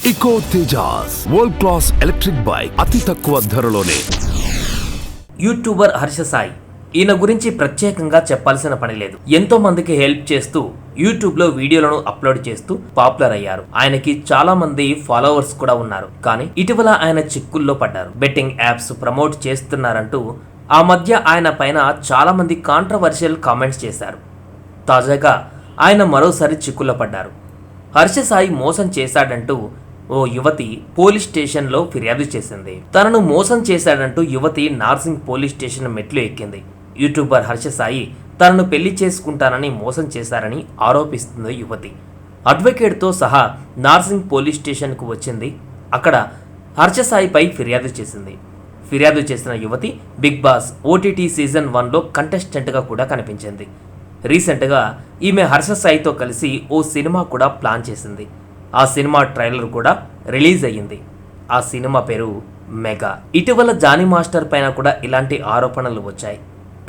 ఇకో Tejas world class electric bike అతి తక్కువ ధరలోనే. YouTuber Harsha Sai, ఈయన గురించి ప్రత్యేకంగా చెప్పాల్సిన పని లేదు. ఎంతో మందికి హెల్ప్ చేస్తూ యూట్యూబ్ లో వీడియోలను అప్లోడ్ చేస్తూ పాపులర్ అయ్యారు. ఆయనకి చాలా మంది ఫాలోవర్స్ కూడా ఉన్నారు. కానీ ఇటీవల ఆయన చిక్కుల్లో పడ్డారు. బెట్టింగ్ యాప్స్ ప్రమోట్ చేస్తున్నారంటూ ఆ మధ్య ఆయన పైన చాలా మంది కాంట్రవర్షియల్ కామెంట్స్ చేశారు. తాజాగా ఆయన మరోసారి చిక్కుల్లో పడ్డారు. హర్ష సాయి మోసం చేశాడంటూ ఓ యువతి పోలీస్ స్టేషన్లో ఫిర్యాదు చేసింది. తనను మోసం చేశాడంటూ యువతి నార్సింగ్ పోలీస్ స్టేషన్ మెట్లు ఎక్కింది. యూట్యూబర్ హర్ష సాయి తనను పెళ్లి చేసుకుంటానని మోసం చేశారని ఆరోపిస్తుంది యువతి. అడ్వకేట్తో సహా నార్సింగ్ పోలీస్ స్టేషన్కు వచ్చింది. అక్కడ హర్ష సాయిపై ఫిర్యాదు చేసింది. ఫిర్యాదు చేసిన యువతి బిగ్ బాస్ ఓటీటీ సీజన్ 1లో కంటెస్టెంట్గా కూడా కనిపించింది. రీసెంట్గా ఈమె హర్ష సాయితో కలిసి ఓ సినిమా కూడా ప్లాన్ చేసింది. ఆ సినిమా ట్రైలర్ కూడా రిలీజ్ అయ్యింది. ఆ సినిమా పేరు మెగా. ఇటీవల జానీ మాస్టర్ పైన కూడా ఇలాంటి ఆరోపణలు వచ్చాయి.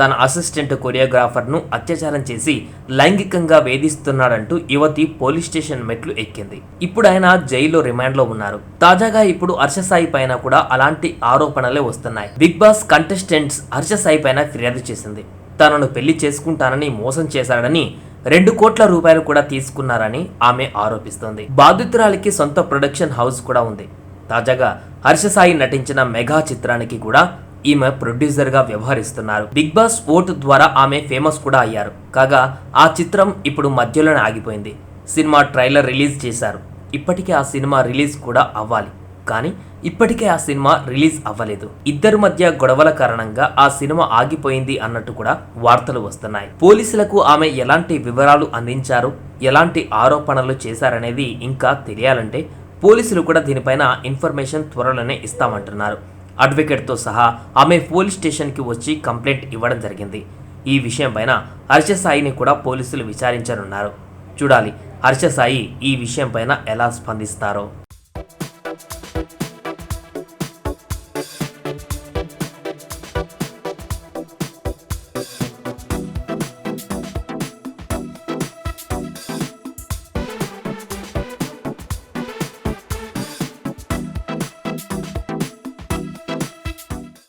తన అసిస్టెంట్ కొరియోగ్రాఫర్ను అత్యాచారం చేసి లైంగికంగా వేధిస్తున్నాడంటూ యువతి పోలీస్ స్టేషన్ మెట్లు ఎక్కింది. ఇప్పుడు ఆయన జైల్లో రిమాండ్లో ఉన్నారు. తాజాగా ఇప్పుడు హర్ష సాయి పైన కూడా అలాంటి ఆరోపణలే వస్తున్నాయి. Bigg Boss contestants Harsha Sai పైన ఫిర్యాదు చేసింది. తనను పెళ్లి చేసుకుంటానని మోసం చేశాడని 2 కోట్ల రూపాయలు కూడా తీసుకున్నారని ఆమె ఆరోపిస్తోంది. బాధితురాలికి సొంత ప్రొడక్షన్ హౌస్ కూడా ఉంది. తాజాగా హర్ష సాయి నటించిన మెగా చిత్రానికి కూడా ఈమె ప్రొడ్యూసర్గా వ్యవహరిస్తున్నారు. బిగ్ బాస్ ఓటు ద్వారా ఆమె ఫేమస్ కూడా అయ్యారు. కాగా ఆ చిత్రం ఇప్పుడు మధ్యలోనే ఆగిపోయింది. సినిమా ట్రైలర్ రిలీజ్ చేశారు. ఇప్పటికే ఆ సినిమా రిలీజ్ కూడా అవ్వాలి. కానీ ఇప్పటికే ఆ సినిమా రిలీజ్ అవ్వలేదు. ఇద్దరి మధ్య గొడవల కారణంగా ఆ సినిమా ఆగిపోయింది అన్నట్టు కూడా వార్తలు వస్తున్నాయి. పోలీసులకు ఆమె ఎలాంటి వివరాలు అందించారు, ఎలాంటి ఆరోపణలు చేశారనేది ఇంకా తెలియాలంటే పోలీసులు కూడా దీనిపైన ఇన్ఫర్మేషన్ త్వరలోనే ఇస్తామంటున్నారు. అడ్వకేట్తో సహా ఆమె పోలీస్ స్టేషన్కి వచ్చి కంప్లైంట్ ఇవ్వడం జరిగింది. ఈ విషయం పైన హర్ష సాయిని కూడా పోలీసులు విచారించనున్నారు. చూడాలి హర్ష సాయి ఈ విషయం పైన ఎలా స్పందిస్తారో.